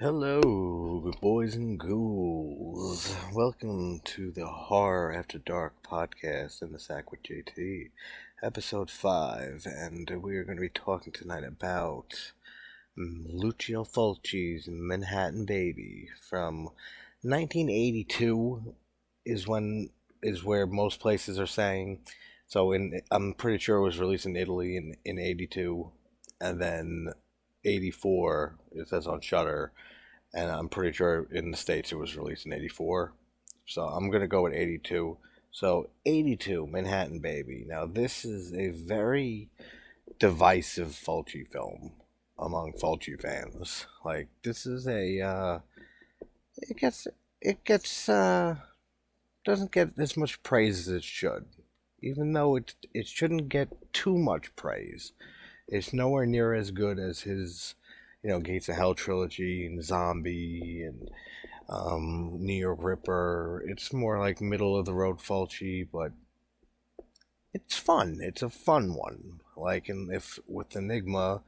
Hello, boys and ghouls. Welcome to the Horror After Dark podcast in the Sack with JT, episode 5, and we are going to be talking tonight about Lucio Fulci's Manhattan Baby from 1982 is where most places are saying. So I'm pretty sure it was released in Italy in 82, and then 84 it says on Shutter, and I'm pretty sure in the States it was released in 84. So I'm going to go with 82. So 82, Manhattan Baby. Now, this is a very divisive Fulci film among Fulci fans. Like, this is it gets, doesn't get as much praise as it should. Even though it shouldn't get too much praise. It's nowhere near as good as his, Gates of Hell trilogy and Zombie and New York Ripper. It's more like middle of the road Fulci, but it's fun. It's a fun one. Like, and if with Enigma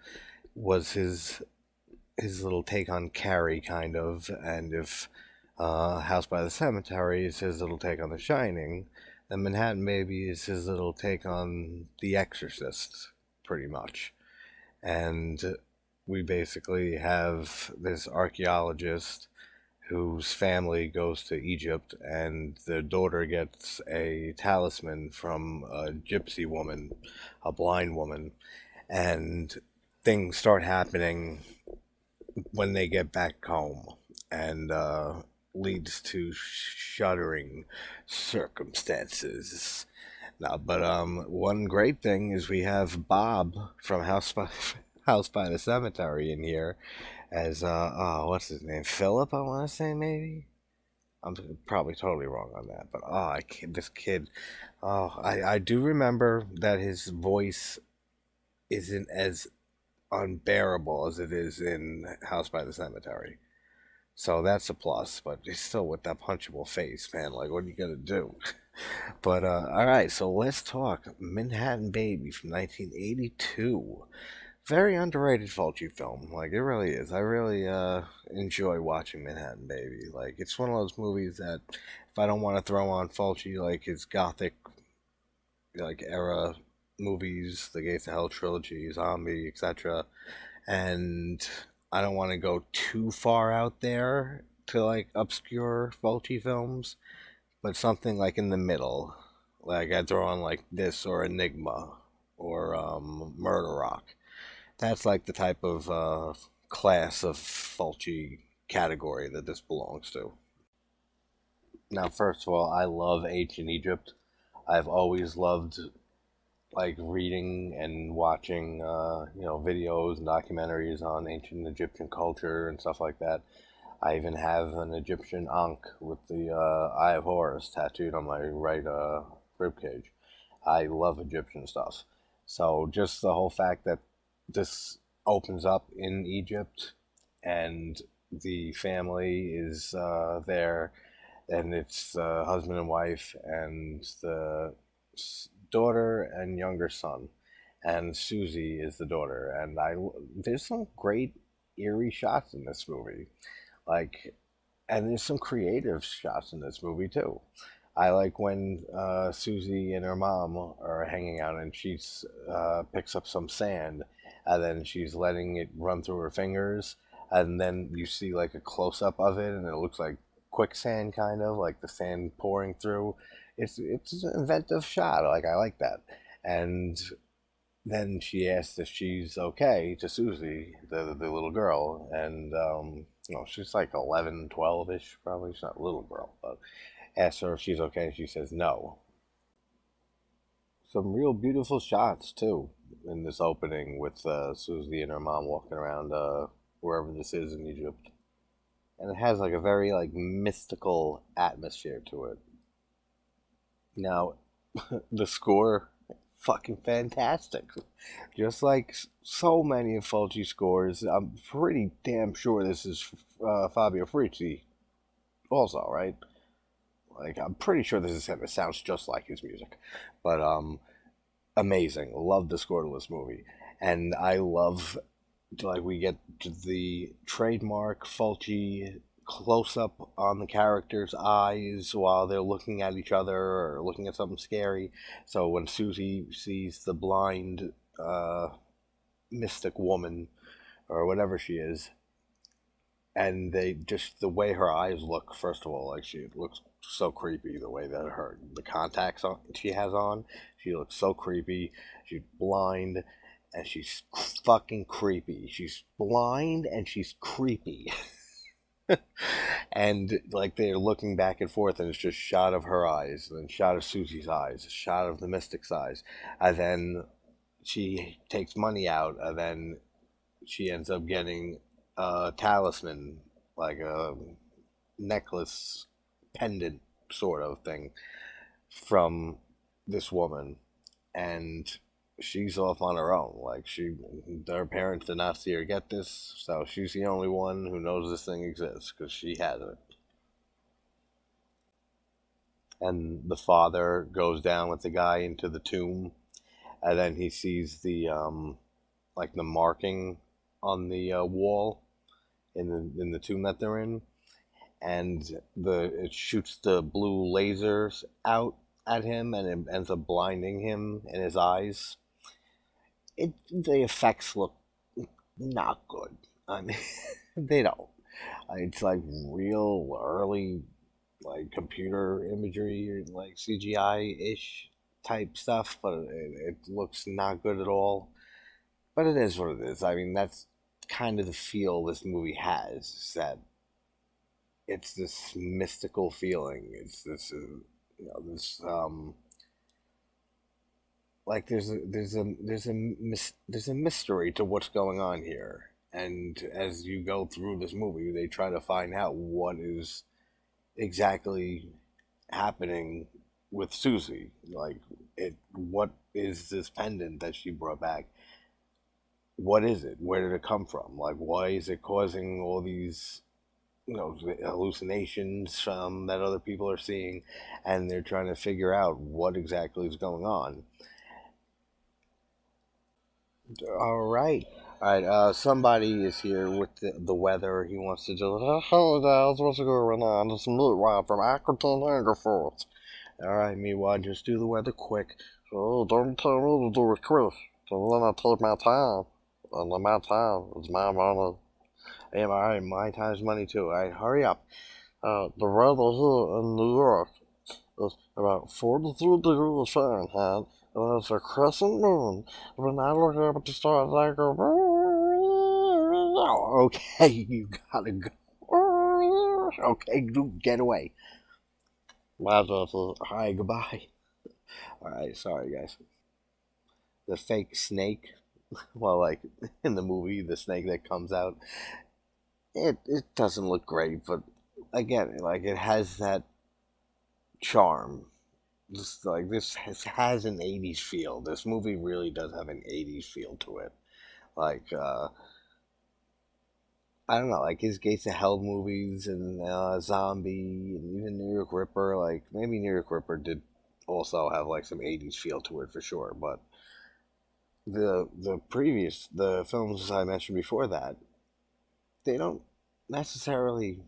was his little take on Carrie, kind of, and if House by the Cemetery is his little take on The Shining, then Manhattan Baby is his little take on The Exorcist, pretty much. And we basically have this archaeologist whose family goes to Egypt, and their daughter gets a talisman from a gypsy woman, a blind woman, and things start happening when they get back home, and leads to shuddering circumstances. Now, but one great thing is we have Bob from House by the Cemetery in here as what's his name? Philip, I want to say, maybe. I'm probably totally wrong on that, but this kid, I do remember that his voice isn't as unbearable as it is in House by the Cemetery. So that's a plus, but he's still with that punchable face, man. Like, what are you gonna do? But all right, so let's talk Manhattan Baby from 1982. Very underrated Fulci film. Like, it really is. I really enjoy watching Manhattan Baby. Like, it's one of those movies that if I don't want to throw on Fulci, like his gothic like era movies, the Gates of Hell trilogy, Zombie, etc., and I don't want to go too far out there to like obscure Fulci films, but something like in the middle. Like, I'd throw on like this or Enigma or Murder Rock. That's like the type of class of Fulci category that this belongs to. Now, first of all, I love ancient Egypt. I've always loved like reading and watching, videos and documentaries on ancient Egyptian culture and stuff like that. I even have an Egyptian Ankh with the Eye of Horus tattooed on my right rib cage. I love Egyptian stuff. So just the whole fact that this opens up in Egypt and the family is there, and it's husband and wife and the daughter and younger son, and Susie is the daughter. And there's some great eerie shots in this movie, like, and there's some creative shots in this movie too. I like when Susie and her mom are hanging out, and she picks up some sand, and then she's letting it run through her fingers, and then you see like a close up of it, and it looks like quicksand, kind of like the sand pouring through. It's an inventive shot. Like, I like that. And then she asks if she's okay to Susie, the little girl, and she's like 11, 12 ish, probably. She's not a little girl, but asks her if she's okay. She says no. Some real beautiful shots too in this opening with Susie and her mom walking around wherever this is in Egypt, and it has like a very like mystical atmosphere to it. Now, the score, fucking fantastic. Just like so many of Fulci's scores, I'm pretty damn sure this is Fabio Frizzi also, right? Like, I'm pretty sure this is him. It sounds just like his music. But amazing. Love the score to this movie. And I love like we get the trademark Fulci close up on the character's eyes while they're looking at each other or looking at something scary. So when Susie sees the blind mystic woman or whatever she is, and they just the way her eyes look, first of all, like she looks so creepy, the way that her the contacts she has on, she looks so creepy. She's blind and she's fucking creepy. She's blind and she's creepy. And like they're looking back and forth, and it's just shot of her eyes, and then shot of Susie's eyes, shot of the mystic's eyes, and then she takes money out, and then she ends up getting a talisman, like a necklace pendant sort of thing from this woman, and she's off on her own. Like her parents did not see her get this, so she's the only one who knows this thing exists because she has it. And the father goes down with the guy into the tomb, and then he sees the like the marking on the wall in the tomb that they're in, and the it shoots the blue lasers out at him, and it ends up blinding him in his eyes. The effects look not good. I mean, they don't. It's like real early, like computer imagery or like CGI ish type stuff, but it looks not good at all. But it is what it is. I mean, that's kind of the feel this movie has. Is that it's this mystical feeling. It's this, this like there's a mystery to what's going on here. And as you go through this movie, they try to find out what is exactly happening with Susie. Like what is this pendant that she brought back? What is it? Where did it come from? Like, why is it causing all these, hallucinations that other people are seeing? And they're trying to figure out what exactly is going on. All right. All right, somebody is here with the weather. He wants to do, hey guys, what's going on? It's me, Ryan from Accrington, Angerforth. All right, Miwa, just do the weather quick. Oh, don't tell me to do it quick. So then I take my time. And then my time is my money. Yeah, all right, my time's money too. All right, hurry up. The weather here in New York is about 43 degrees Fahrenheit, and it's a crescent moon. When I look up at the stars, I go, Okay, you gotta go. Okay, get away. my Jesse. All right, goodbye. All right, sorry guys. The fake snake. Well, like in the movie, the snake that comes out. It doesn't look great, but again, like it has that charm. Just like has an '80s feel. This movie really does have an '80s feel to it. Like I don't know, like his Gates of Hell movies and Zombie and even New York Ripper. Like maybe New York Ripper did also have like some '80s feel to it for sure. But the films I mentioned before that, they don't necessarily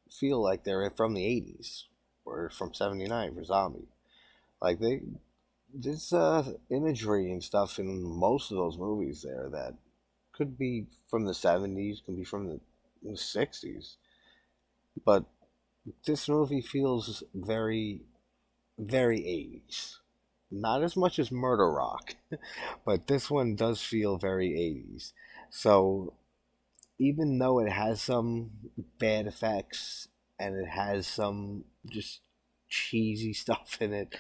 feel like they're from the '80s or from '79 for Zombie. Like there's imagery and stuff in most of those movies there that could be from the '70s, could be from the '60s, but this movie feels very, very '80s. Not as much as Murder Rock, but this one does feel very '80s. So even though it has some bad effects and it has some just cheesy stuff in it,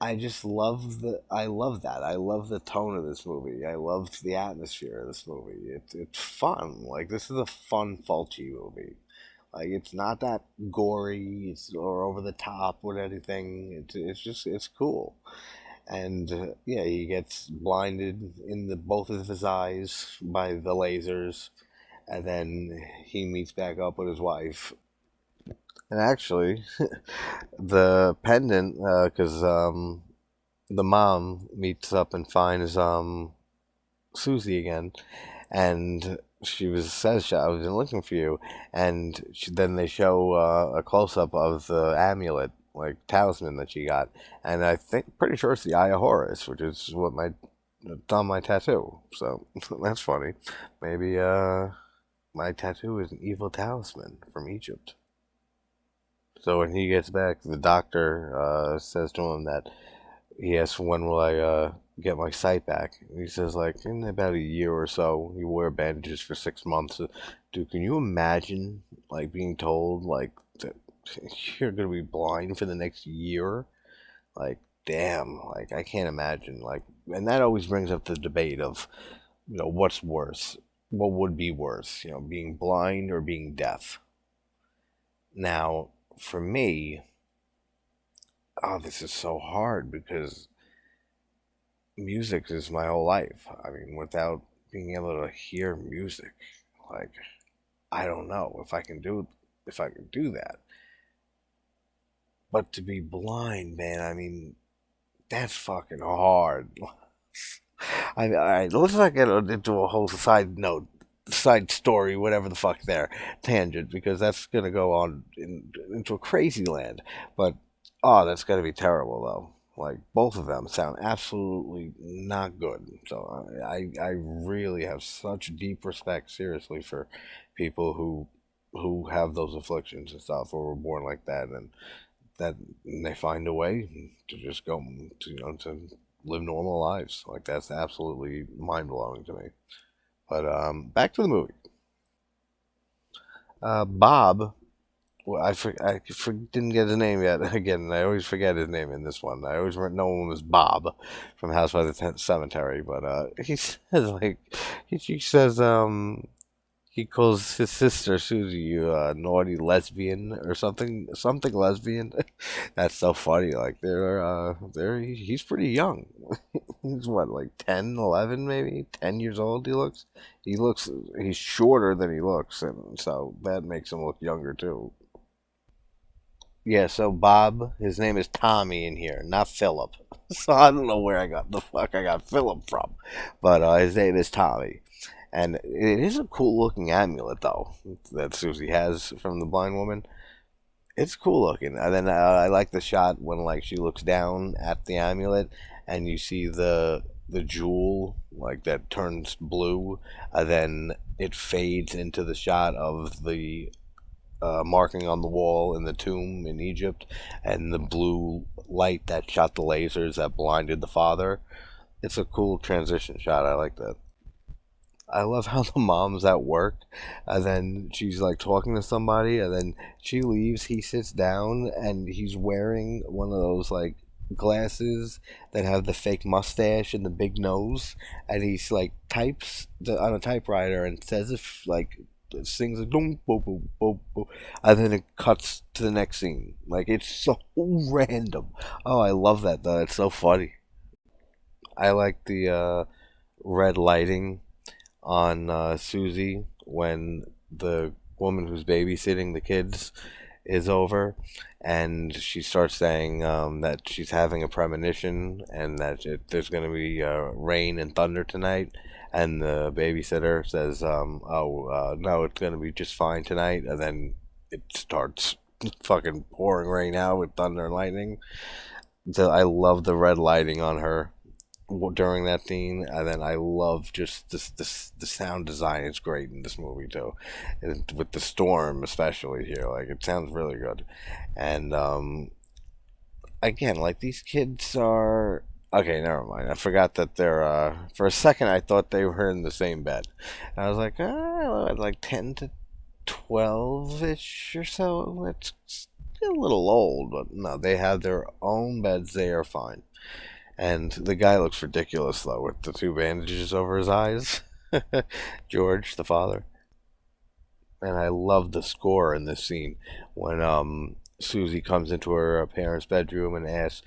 I love that. I love the tone of this movie. I love the atmosphere of this movie. It's fun. Like this is a fun Fulci movie. Like it's not that gory, or over the top with anything. It's cool. And yeah, he gets blinded in the both of his eyes by the lasers, and then he meets back up with his wife. And actually, the pendant, because the mom meets up and finds Susie again, and she was says I was looking for you, and then they show a close up of the amulet, like talisman that she got, and I think pretty sure it's the Eye of Horus, which is what my it's on my tattoo. So that's funny. Maybe my tattoo is an evil talisman from Egypt. So when he gets back, the doctor says to him that he asks, when will I get my sight back? And he says, like, in about a year or so. You wear bandages for 6 months. Dude, can you imagine, like, being told, like, that you're going to be blind for the next year? Like, damn, like, I can't imagine. Like, and that always brings up the debate of, what's worse? What would be worse? Being blind or being deaf? Now, for me, oh, this is so hard because music is my whole life. I mean, without being able to hear music, like, I don't know if I can do that. But to be blind, man, I mean, that's fucking hard. Let's not get into a whole side story, whatever the fuck there, tangent, because that's gonna go on into a crazy land. But oh, that's gonna be terrible though. Like both of them sound absolutely not good. So I really have such deep respect, seriously, for people who have those afflictions and stuff, or were born like that, and that they find a way to just go to live normal lives. Like that's absolutely mind blowing to me. But back to the movie. Bob. Well, didn't get his name yet. Again, I always forget his name in this one. I always know him as Bob from House by the Cemetery. But he says like he says he calls his sister Susie you naughty lesbian or something lesbian. That's so funny. Like he's pretty young. He's what, like 10, 11, maybe 10 years old. He's shorter than he looks, and so that makes him look younger too. Yeah, so Bob, his name is Tommy in here, not Philip. So I don't know where I got the fuck I got Philip from, but his name is Tommy. And it is a cool looking amulet, though, that Susie has from the blind woman. It's cool looking. And then I like the shot when like she looks down at the amulet and you see the jewel like that turns blue, and then it fades into the shot of the marking on the wall in the tomb in Egypt, and the blue light that shot the lasers that blinded the father. It's a cool transition shot. I like that. I love how the mom's at work and then she's like talking to somebody and then she leaves, he sits down and he's wearing one of those like glasses that have the fake mustache and the big nose, and he's like types on a typewriter and says if like sings like boom boom boom boom boom, and then it cuts to the next scene. Like it's so random. Oh, I love that though. It's so funny. I like the red lighting on Susie when the woman who's babysitting the kids is over, and she starts saying that she's having a premonition and that there's going to be rain and thunder tonight. And the babysitter says, "Oh, no, it's going to be just fine tonight." And then it starts fucking pouring rain out with thunder and lightning. So I love the red lighting on her during that scene, and then I love just this the sound design is great in this movie too, and with the storm especially here, like it sounds really good, and again, like these kids are okay. Never mind, I forgot that they're for a second I thought they were in the same bed, and I was like, like 10 to 12 ish or so. It's a little old, but no, they have their own beds. They are fine. And the guy looks ridiculous though, with the two bandages over his eyes. George, the father. And I love the score in this scene when Susie comes into her parents' bedroom and asks,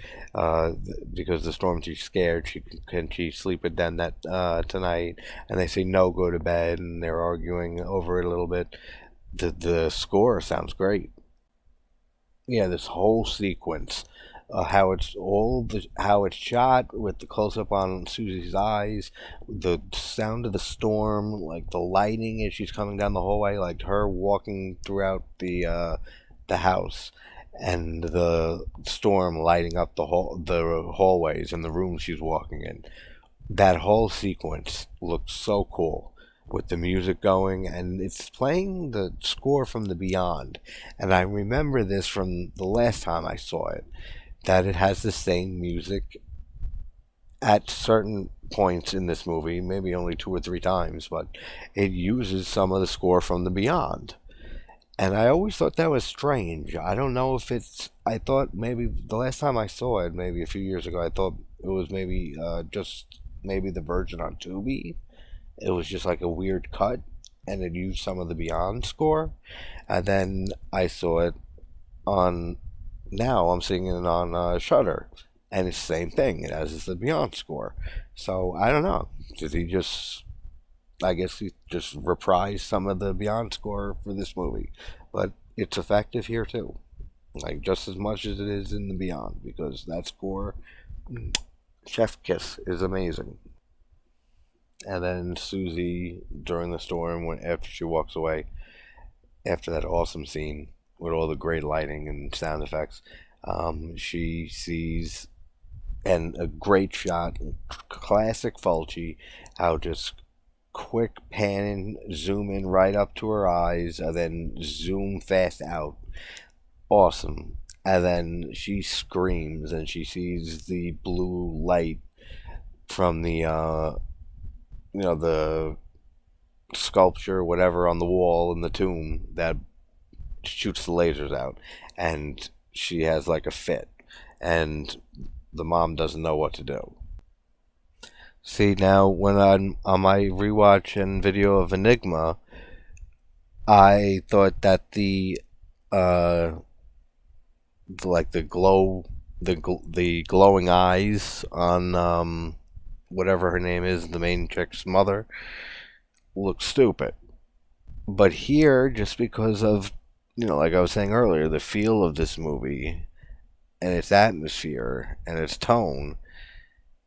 because the storm she's scared, can she sleep with them that tonight? And they say no, go to bed, and they're arguing over it a little bit. The score sounds great. Yeah, this whole sequence how it's shot with the close up on Susie's eyes, the sound of the storm, like the lighting as she's coming down the hallway, like her walking throughout the house, and the storm lighting up the hallways and the rooms she's walking in. That whole sequence looks so cool with the music going, and it's playing the score from the Beyond. And I remember this from the last time I saw it, that it has the same music at certain points in this movie, maybe only two or three times, but it uses some of the score from the Beyond. And I always thought that was strange. I don't know if it's. I thought maybe the last time I saw it, maybe a few years ago, I thought it was maybe just maybe the version on Tubi. It was just like a weird cut, and it used some of the Beyond score. And then I saw it on. Now I'm seeing it on Shutter, and it's the same thing. It has the Beyond score. So I don't know. Did he just I guess he just reprised some of the Beyond score for this movie, but it's effective here too, like just as much as it is in the Beyond, because that score, chef kiss, is amazing. And then Susie during the storm, when after she walks away, after that awesome scene with all the great lighting and sound effects, she sees and a great shot, classic Fulci, how just quick pan and zoom in right up to her eyes and then zoom fast out. Awesome. And then she screams and she sees the blue light from the the sculpture, whatever, on the wall in the tomb that shoots the lasers out, and she has like a fit, and the mom doesn't know what to do. See, now when I'm on my rewatch and video of Enigma, I thought that uh like the glowing eyes on whatever her name is, the main chick's mother, looked stupid. But here, just because of like I was saying earlier, the feel of this movie and its atmosphere and its tone,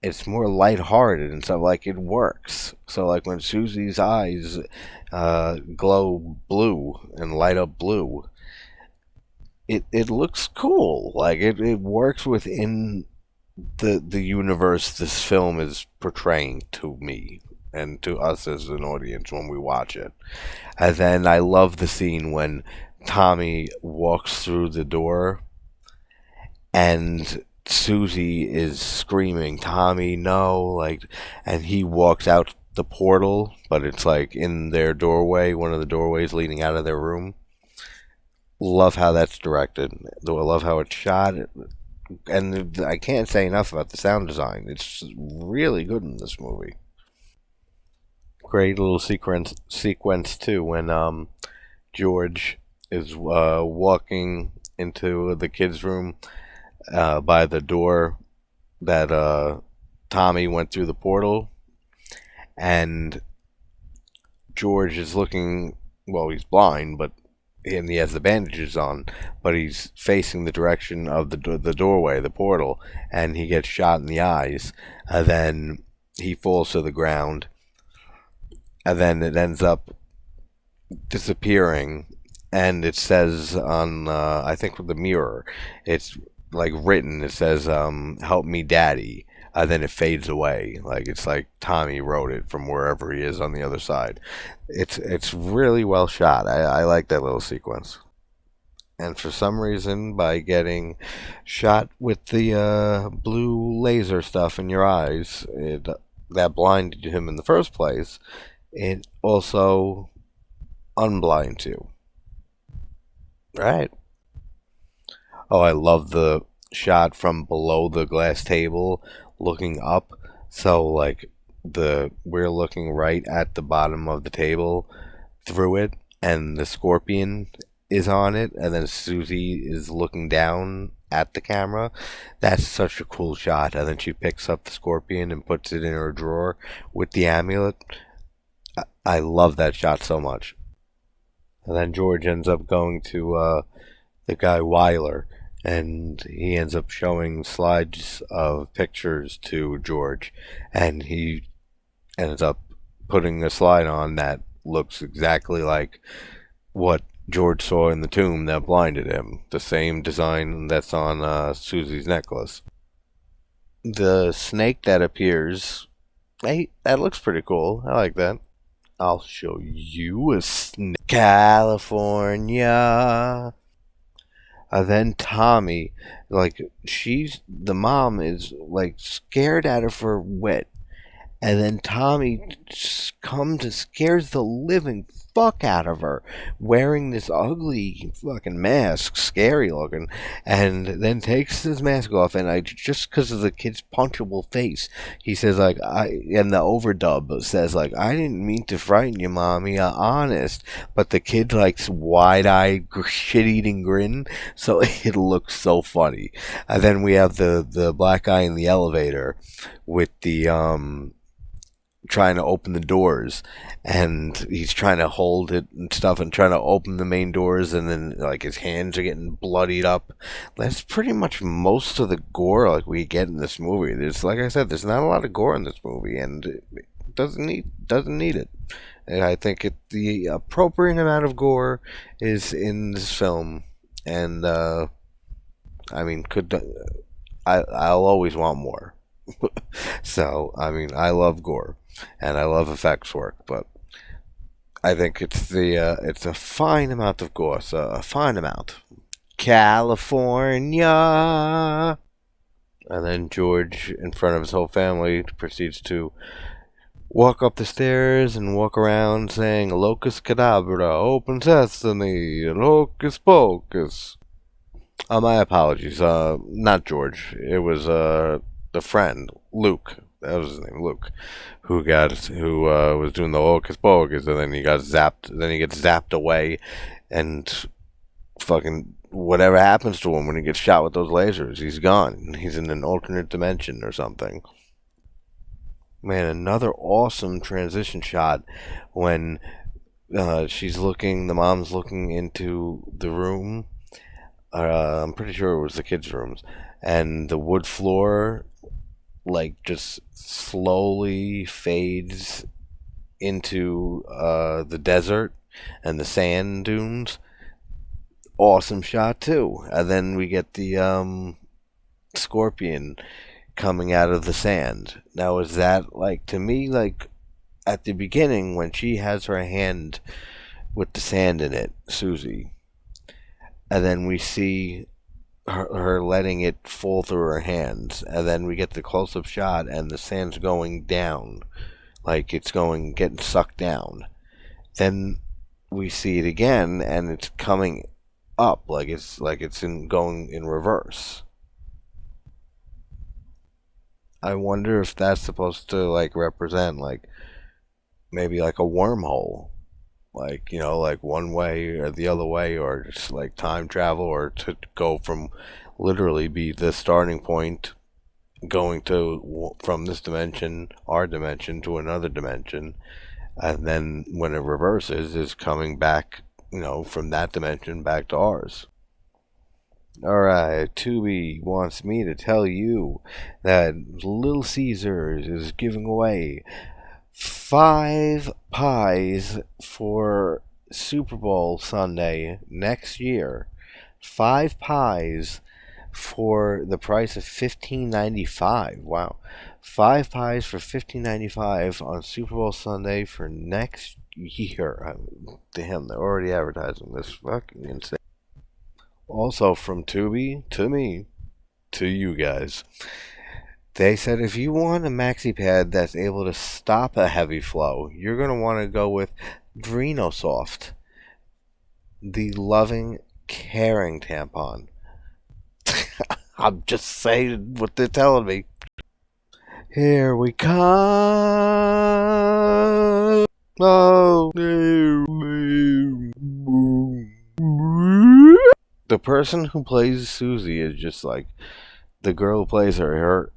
it's more lighthearted and stuff. Like it works. So like when Susie's eyes glow blue and light up blue, it looks cool. Like it works within the universe this film is portraying to me and to us as an audience when we watch it. And then I love the scene when Tommy walks through the door and Susie is screaming, "Tommy, no!" Like, and he walks out the portal, but it's like in their doorway, one of the doorways leading out of their room. Love how that's directed. Though I love how it's shot, and I can't say enough about the sound design. It's really good in this movie. Great little sequence too when George is walking into the kids' room by the door that Tommy went through the portal, and George is looking. Well, he's blind, but and he has the bandages on, but he's facing the direction of the doorway, the portal, and he gets shot in the eyes, and then he falls to the ground, and then it ends up disappearing, and it says on I think with the mirror, it's like written. It says "Help me, Daddy." Then it fades away, like it's like Tommy wrote it from wherever he is on the other side. It's really well shot. I like that little sequence. And for some reason, by getting shot with the blue laser stuff in your eyes, that blinded him in the first place. It also unblinds you. Right. Oh, I love the shot from below the glass table looking up. So like we're looking right at the bottom of the table through it, and the scorpion is on it, and then Susie is looking down at the camera. That's such a cool shot. And then she picks up the scorpion and puts it in her drawer with the amulet. I love that shot so much. And then George ends up going to the guy Weiler, and he ends up showing slides of pictures to George, and he ends up putting a slide on that looks exactly like what George saw in the tomb that blinded him. The same design that's on Susie's necklace. The snake that appears, hey, that looks pretty cool. I like that. I'll show you a snake. California. Then Tommy, like, the mom is, like, scared out of her wit. And then Tommy comes and scares the living fuck out of her, wearing this ugly fucking mask, scary looking, and then takes his mask off. And I just because of the kid's punchable face, he says like and the overdub says like, "I didn't mean to frighten you, mommy. Honest." But the kid likes wide-eyed, shit-eating grin, so it looks so funny. And then we have the black guy in the elevator with the trying to open the doors, and he's trying to hold it and stuff and trying to open the main doors, and then like his hands are getting bloodied up. That's pretty much most of the gore like we get in this movie. There's, like I said, there's not a lot of gore in this movie, and it doesn't need it. And I think the appropriate amount of gore is in this film, and I mean, I'll always want more. So I mean, I love gore and I love effects work, but I think it's a fine amount of gore, so a fine amount. California, and then George, in front of his whole family, proceeds to walk up the stairs and walk around saying "Locus cadabra, open sesame, locus pocus." My apologies. Not George. It was the friend Luke. That was his name, Luke, who was doing the hocus pocus, and then he got zapped. Then he gets zapped away, and fucking whatever happens to him when he gets shot with those lasers, he's gone. He's in an alternate dimension or something. Man, another awesome transition shot when the mom's looking into the room. I'm pretty sure it was the kids' rooms, and the wood floor like just slowly fades into the desert and the sand dunes. Awesome shot too. And then we get the scorpion coming out of the sand. Now is that like, to me, like at the beginning when she has her hand with the sand in it, Susie, and then we see her letting it fall through her hands, and then we get the close-up shot and the sand's going down, like it's getting sucked down. Then we see it again and it's coming up, like it's going in reverse. I wonder if that's supposed to like represent like maybe like a wormhole, like, like one way or the other way, or just like time travel, or to go from literally be the starting point, going to from this dimension, our dimension, to another dimension, and then when it reverses is coming back, from that dimension back to ours. Alright, Tubi wants me to tell you that Little Caesars is giving away 5 pies for Super Bowl Sunday next year. 5 pies for the price of $15.95. Wow. 5 pies for $15.95 on Super Bowl Sunday for next year. Damn, they're already advertising this. Fucking insane. Also from Tubi to me to you guys. They said if you want a maxi pad that's able to stop a heavy flow, you're going to want to go with Drenosoft, the loving, caring tampon. I'm just saying what they're telling me. Here we come. Oh, the person who plays Susie is just like the girl who plays her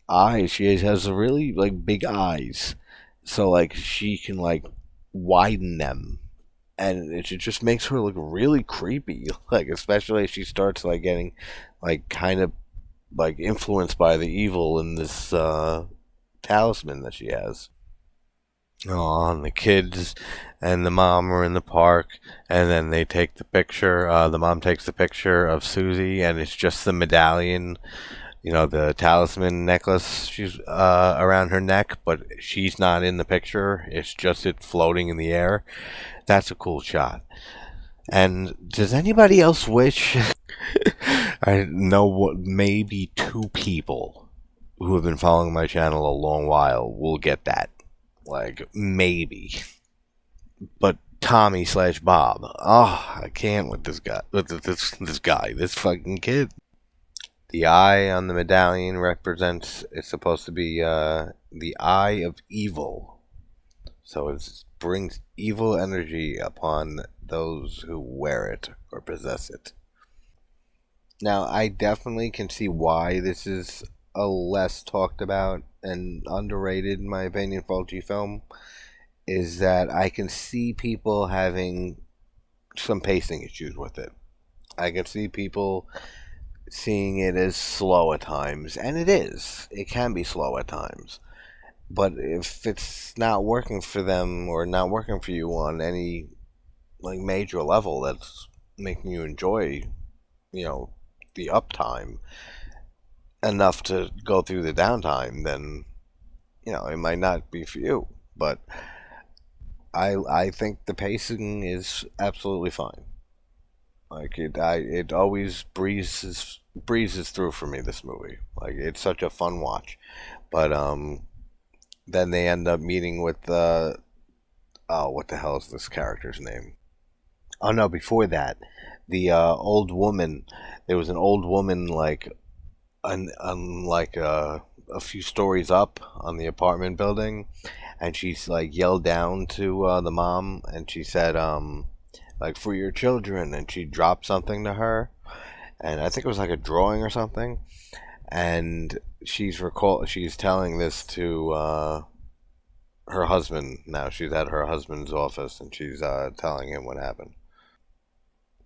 eyes. She has really like big eyes, so like she can like widen them, and it just makes her look really creepy. Like, especially as she starts like getting like kind of like influenced by the evil in this talisman that she has. Oh, and the kids and the mom are in the park, and then they take the picture. The mom takes the picture of Susie, and it's just the medallion, the talisman necklace she's around her neck, but she's not in the picture. It's just it floating in the air. That's a cool shot. And does anybody else wish? I know what maybe two people who have been following my channel a long while will get that. Like maybe, but Tommy slash Bob. Oh, I can't with this guy. With this fucking kid. The eye on the medallion represents. It's supposed to be the eye of evil. So it brings evil energy upon those who wear it or possess it. Now, I definitely can see why this is a less talked about and underrated, in my opinion, Fulci film. Is that I can see people having some pacing issues with it. I can see people seeing it as slow at times, and it is. It can be slow at times. But if it's not working for them or not working for you on any like major level that's making you enjoy, you know, the uptime enough to go through the downtime, then it might not be for you. But I think the pacing is absolutely fine. Like it always breezes through for me. This movie, like it's such a fun watch. But then they end up meeting with oh, what the hell is this character's name? Oh no, before that, the old woman. There was an old woman like like a few stories up on the apartment building, and she's like yelled down to the mom, and she said like for your children, and she dropped something to her, and I think it was like a drawing or something, and she's telling this to her husband. Now she's at her husband's office, and she's telling him what happened.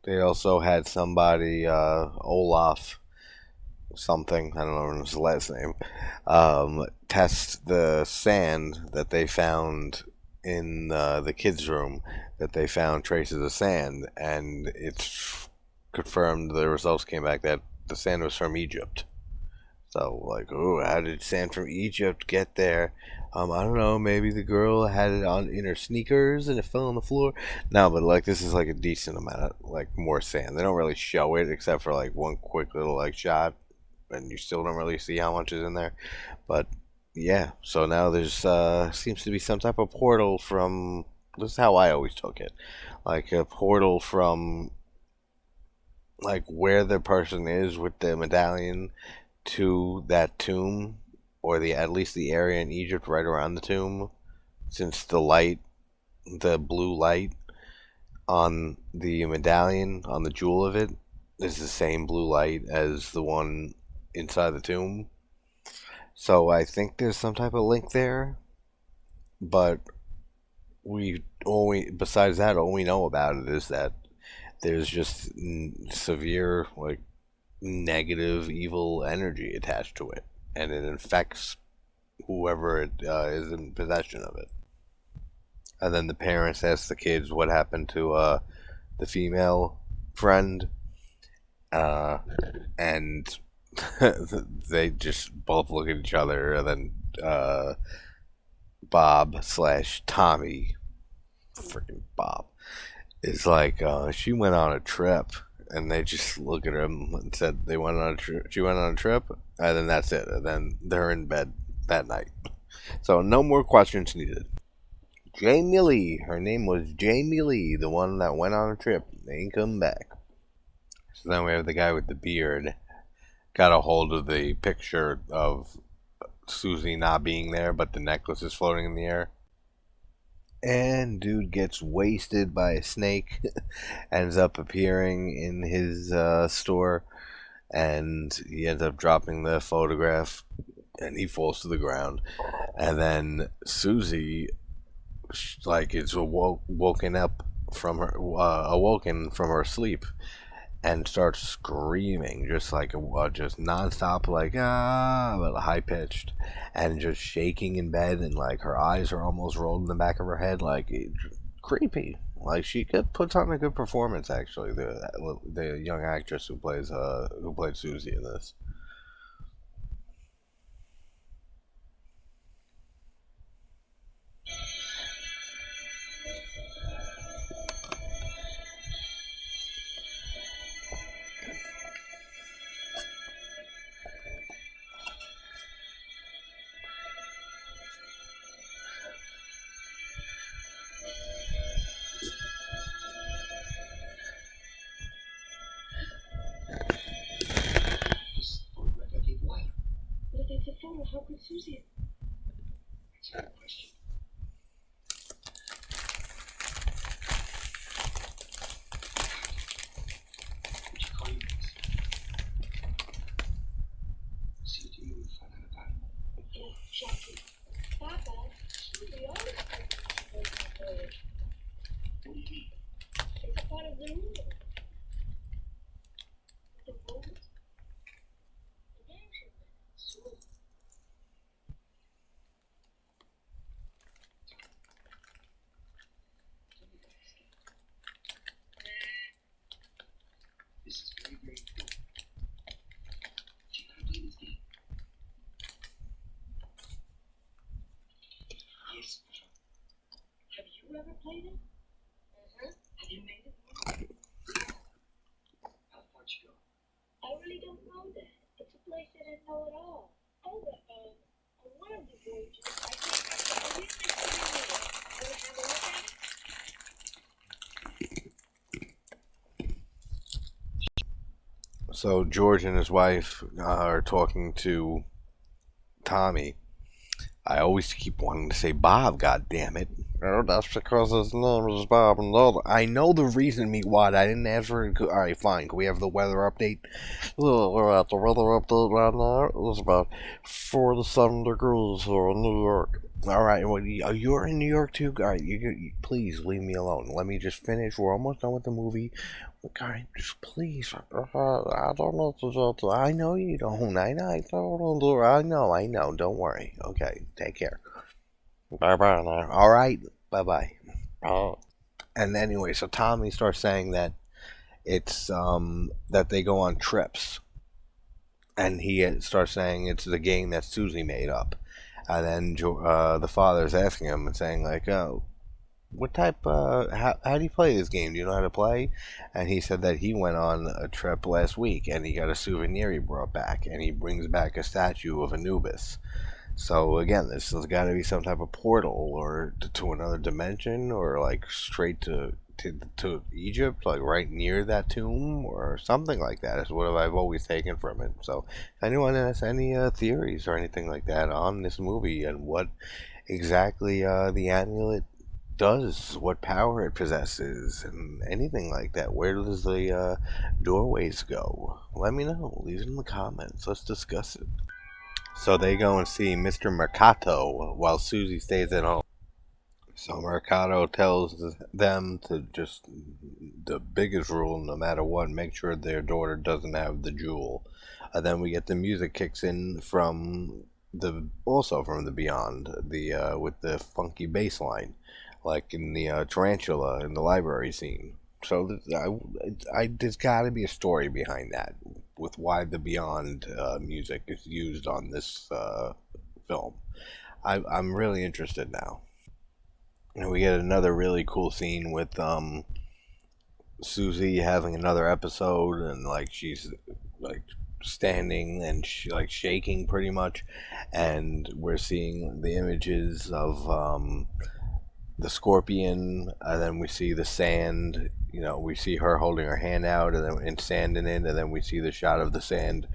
They also had somebody, Olaf something, I don't know his last name, test the sand that they found in the kids' room, that they found traces of sand, and it's confirmed, the results came back that the sand was from Egypt. So, like, oh, how did sand from Egypt get there? I don't know. Maybe the girl had it on in her sneakers and it fell on the floor. No, but like this is like a decent amount of like more sand. They don't really show it except for like one quick little like shot, and you still don't really see how much is in there. But yeah, so now there's seems to be some type of portal from. This is how I always took it, like a portal from like where the person is with the medallion to that tomb, or the at least the area in Egypt right around the tomb, since the blue light on the medallion on the jewel of it is the same blue light as the one inside the tomb. So I think there's some type of link there, but besides that, all we know about it is that there's just severe like negative evil energy attached to it, and it infects whoever is in possession of it. And then the parents ask the kids what happened to the female friend, uh, and they just both look at each other, and then Bob slash Tommy, freaking Bob, is like, she went on a trip, and they just look at him and said they went on a trip. She went on a trip, and then that's it. And then they're in bed that night. So no more questions needed. Jamie Lee, her name was Jamie Lee, the one that went on a trip and ain't come back. So then we have the guy with the beard, got a hold of the picture of Susie not being there, but the necklace is floating in the air. And dude gets wasted by a snake, ends up appearing in his store, and he ends up dropping the photograph, and he falls to the ground. And then Susie, like, is woken up from her awoken from her sleep and starts screaming just like just nonstop, like but high pitched, and just shaking in bed, and like her eyes are almost rolled in the back of her head, like creepy. Like she could put on a good performance, actually. The young actress who played Susie in this. This photograph I gave Wyatt. But if it's a photo, how could Susie? That's a good question. Would you call you this? See what you find out about it. Yeah, shocking. Papa, Susie always thinks it's a photo. What do you mean? It's a part of the rule. The rules? The mansion. Susie. Tell me about this game. This is very, very important. Do you know how to play this game? Yes. Have you ever played it? Have you made it? How far'd you go? I really don't know that. It's a place I didn't know at all. Oh, but, on one of the voyages, I really couldn't read it. Want to have a look at it? So George and his wife are talking to Tommy. I always keep wanting to say Bob. God damn it! Oh, that's because his name is Bob and all. I know the reason, Meatwad. I didn't ask for it. All right, fine. Can we have the weather update? We're at the weather update right now. It's about 47 degrees here in New York. All right. Well, you're in New York too. All right. Please leave me alone. Let me just finish. We're almost done with the movie. All right. Just please. I don't know what to do. I know you don't. I know. I don't do. I know. I know. Don't worry. Okay. Take care. Bye bye now. All right. Bye bye. Oh. And anyway, so Tommy starts saying that it's that they go on trips, and he starts saying it's the game that Susie made up, and then the father's asking him and saying like, "Oh, what type? How do you play this game? Do you know how to play?" And he said that he went on a trip last week, and he got a souvenir he brought back, and he brings back a statue of Anubis. So again, this has got to be some type of portal, or to another dimension, or like straight to Egypt, like right near that tomb, or something like that. Is what I've always taken from it. So, if anyone has any theories or anything like that on this movie and what exactly the amulet does, what power it possesses, and anything like that, where does the doorways go? Let me know. Leave it in the comments. Let's discuss it. So they go and see Mr. Mercato while Susie stays at home. So Mercado tells them to just, the biggest rule, no matter what, make sure their daughter doesn't have the jewel. Then we get the music kicks in from from the Beyond, the with the funky bass line, like in the tarantula in the library scene. So there's got to be a story behind that, with why the Beyond music is used on this film. I'm really interested now. And we get another really cool scene with Susie having another episode, and like she's like standing and like shaking pretty much, and we're seeing the images of the scorpion, and then we see the sand. You know, we see her holding her hand out, and then sand in it, and then we see the shot of the sand,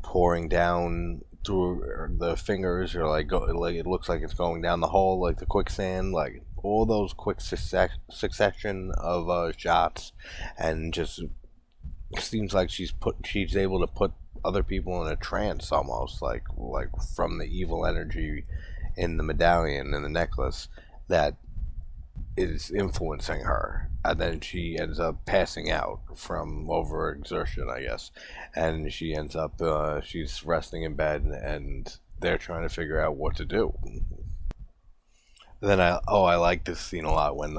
pouring down through the fingers, or like it looks like it's going down the hole, like the quicksand, like all those quick succession of shots, and just seems like she's able to put other people in a trance almost, like from the evil energy in the medallion and the necklace, that is influencing her, and then she ends up passing out from overexertion, I guess, and she ends up she's resting in bed, and they're trying to figure out what to do. Then I like this scene a lot when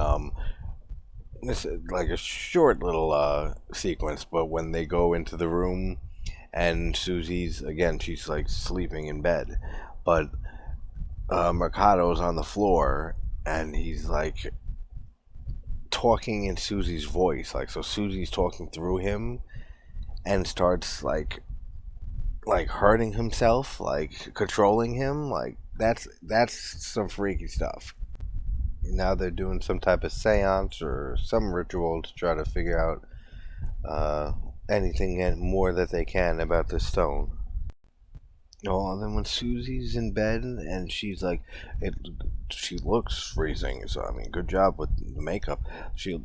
this is like a short little sequence, but when they go into the room and Susie's again, she's like sleeping in bed, but Mercado's on the floor and he's like talking in Susie's voice, like so Susie's talking through him and starts like hurting himself, like controlling him, like that's some freaky stuff. Now they're doing some type of seance or some ritual to try to figure out uh, anything more that they can about this stone. Oh, and then when Susie's in bed and she's like, it, she looks freezing. So I mean, good job with the makeup. She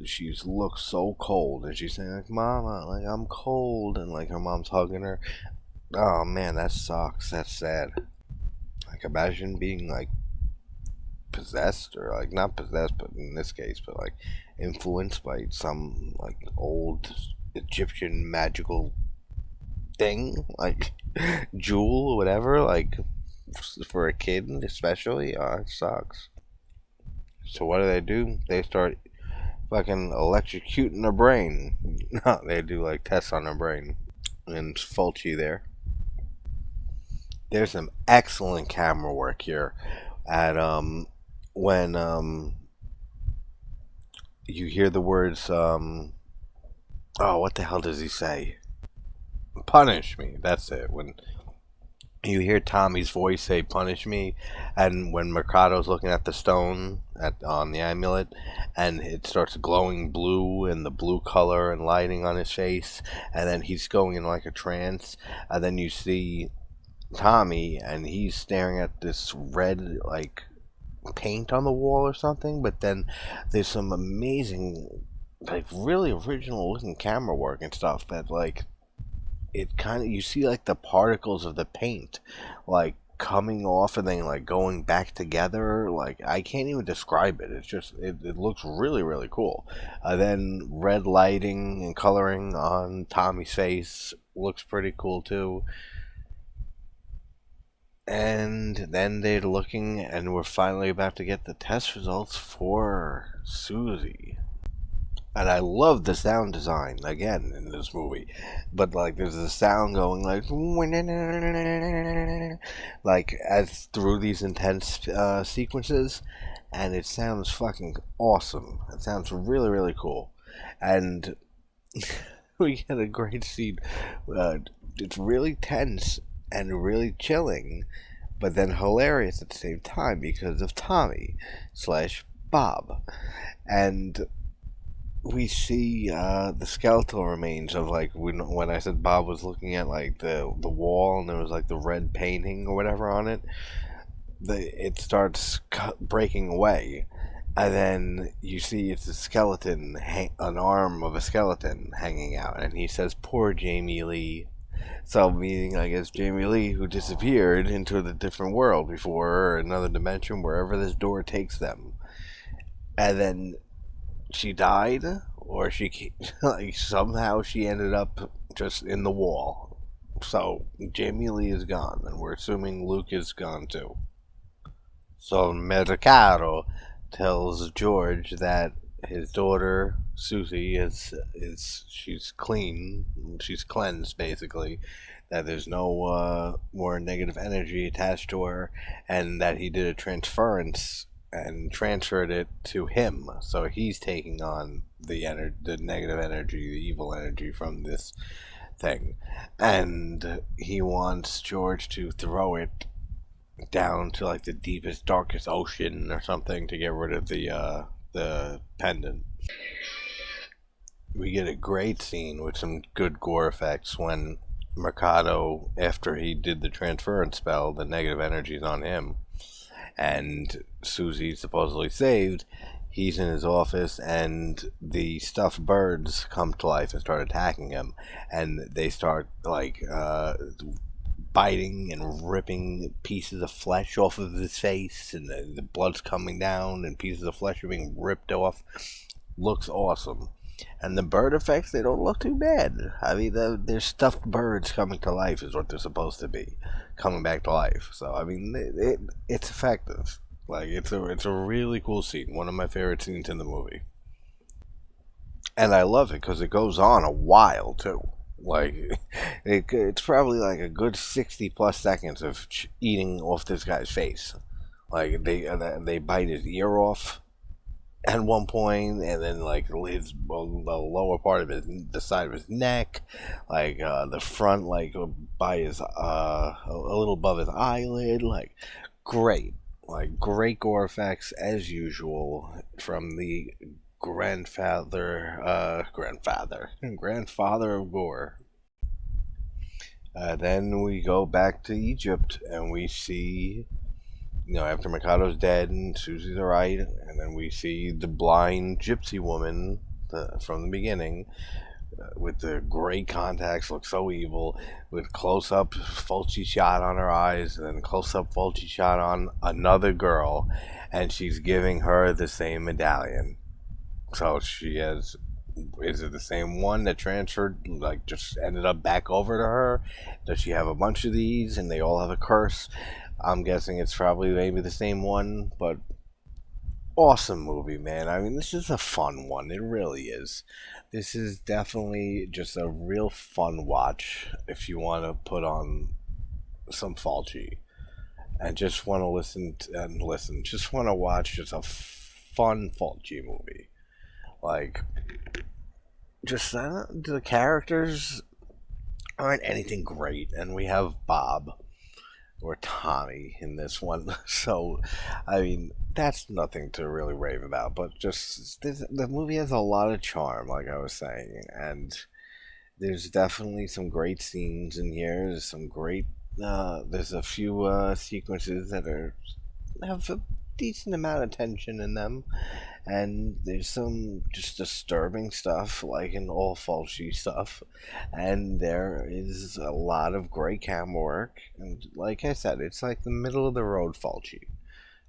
looks so cold, and she's saying like, "Mama, like I'm cold," and like her mom's hugging her. Oh man, that sucks. That's sad. Like imagine being like possessed or like not possessed, but in this case, but like influenced by some like old Egyptian magical thing, like jewel or whatever, like for a kid especially. Oh, it sucks. So what do? They start fucking electrocuting their brain. No, they do like tests on their brain. And Fulci there. There's some excellent camera work here at when you hear the words oh, what the hell does he say? Punish me. That's it. When you hear Tommy's voice say "punish me," and when Mercado's looking at the stone on the amulet, and it starts glowing blue and the blue color and lighting on his face, and then he's going in like a trance, and then you see Tommy, and he's staring at this red like paint on the wall or something. But then there's some amazing, like really original looking camera work and stuff that like it kind of you see like the particles of the paint like coming off and then like going back together. Like I can't even describe it. It's just it looks really really cool. Then red lighting and coloring on Tommy's face looks pretty cool too. And then they're looking and we're finally about to get the test results for Susie. And I love the sound design again in this movie, but like there's a sound going like as through these intense sequences, and it sounds fucking awesome. It sounds really really cool, and we get a great scene. It's really tense and really chilling, but then hilarious at the same time because of Tommy slash Bob, and we see the skeletal remains of like when I said Bob was looking at like the wall and there was like the red painting or whatever on it. It starts breaking away, and then you see it's a skeleton, an arm of a skeleton hanging out, and he says, "Poor Jamie Lee." So meaning, I guess Jamie Lee, who disappeared into the different world before, or another dimension, wherever this door takes them, and then she died, or she like somehow she ended up just in the wall. So Jamie Lee is gone, and we're assuming Luke is gone too. So Mercado tells George that his daughter Susie is she's clean, she's cleansed basically. That there's no more negative energy attached to her, and that he did a transference and transferred it to him. So he's taking on the negative energy, the evil energy from this thing, and he wants George to throw it down to like the deepest, darkest ocean or something to get rid of the pendant. We get a great scene with some good gore effects when Mercado, after he did the transference spell, the negative energy is on him, and Susie's supposedly saved. He's in his office, and the stuffed birds come to life and start attacking him, and they start like biting and ripping pieces of flesh off of his face, and the blood's coming down, and pieces of flesh are being ripped off. Looks awesome. And the bird effects, they don't look too bad. I mean, they're stuffed birds coming to life is what they're supposed to be, coming back to life. So I mean, it's effective. Like it's a really cool scene. One of my favorite scenes in the movie, and I love it because it goes on a while too. Like it's probably like a good 60 plus seconds of eating off this guy's face. Like they bite his ear off at one point, and then like his the lower part of the side of his neck, like the front, like by his a little above his eyelid, like great, like great gore effects as usual from the grandfather of gore. Then we go back to Egypt and we see, after Mikado's dead and Susie's alright, and then we see the blind gypsy woman from the beginning with the gray contacts, look so evil, with close up Fulci shot on her eyes, and then close up Fulci shot on another girl, and she's giving her the same medallion. So she has. Is it the same one that transferred, like just ended up back over to her? Does she have a bunch of these and they all have a curse? I'm guessing it's probably maybe the same one, but awesome movie, man. I mean, this is a fun one. It really is. This is definitely just a real fun watch if you want to put on some Fulci and just want to listen. Just want to watch just a fun Fulci movie. Like, just the characters aren't anything great, and we have Bob or Tommy in this one. So, I mean, that's nothing to really rave about. But just the movie has a lot of charm, like I was saying, and there's definitely some great scenes in here. There's some great. There's a few sequences that have a decent amount of tension in them, and there's some just disturbing stuff, like in all Fulci stuff, and there is a lot of great camera work, and like I said, it's like the middle of the road Fulci,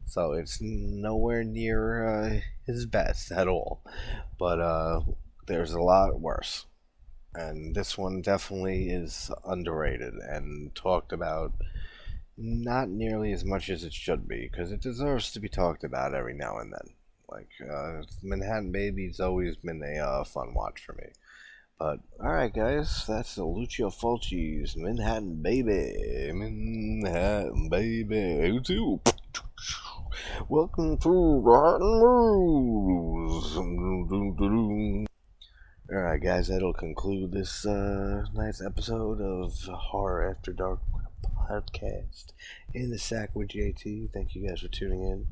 so it's nowhere near his best at all, but there's a lot worse, and this one definitely is underrated and talked about not nearly as much as it should be, because it deserves to be talked about every now and then. Like, Manhattan Baby's always been a fun watch for me. But, alright, guys, that's the Lucio Fulci's Manhattan Baby. Manhattan Baby. You too. Welcome to Rotten News. Alright, guys, that'll conclude this nice episode of Horror After Dark podcast in the sack with JT. Thank you guys for tuning in.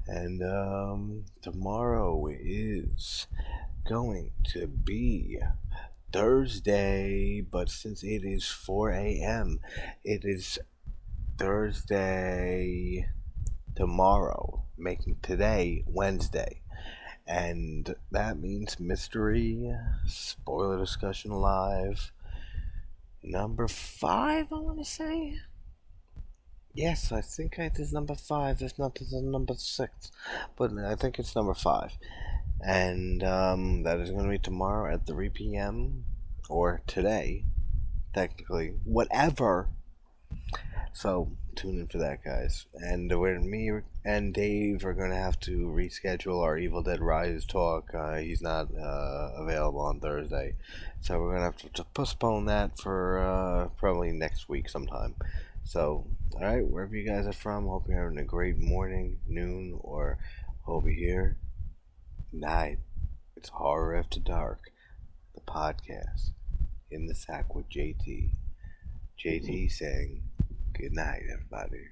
And tomorrow is going to be Thursday, but since it is 4 a.m., it is Thursday tomorrow, making today Wednesday. And that means mystery, spoiler discussion live, number 5, I want to say. Yes, I think it is number 5, if not it's number 6, but I think it's number 5. And that is going to be tomorrow at 3 p.m. or today, technically, whatever. So tune in for that, guys. And when me and Dave are going to have to reschedule our Evil Dead Rise talk, he's not available on Thursday, so we're going to have to postpone that for probably next week sometime. So, alright, wherever you guys are from, hope you're having a great morning, noon, or over here, night. It's Horror After Dark, the podcast, in the sack with JT. JT saying, good night, everybody.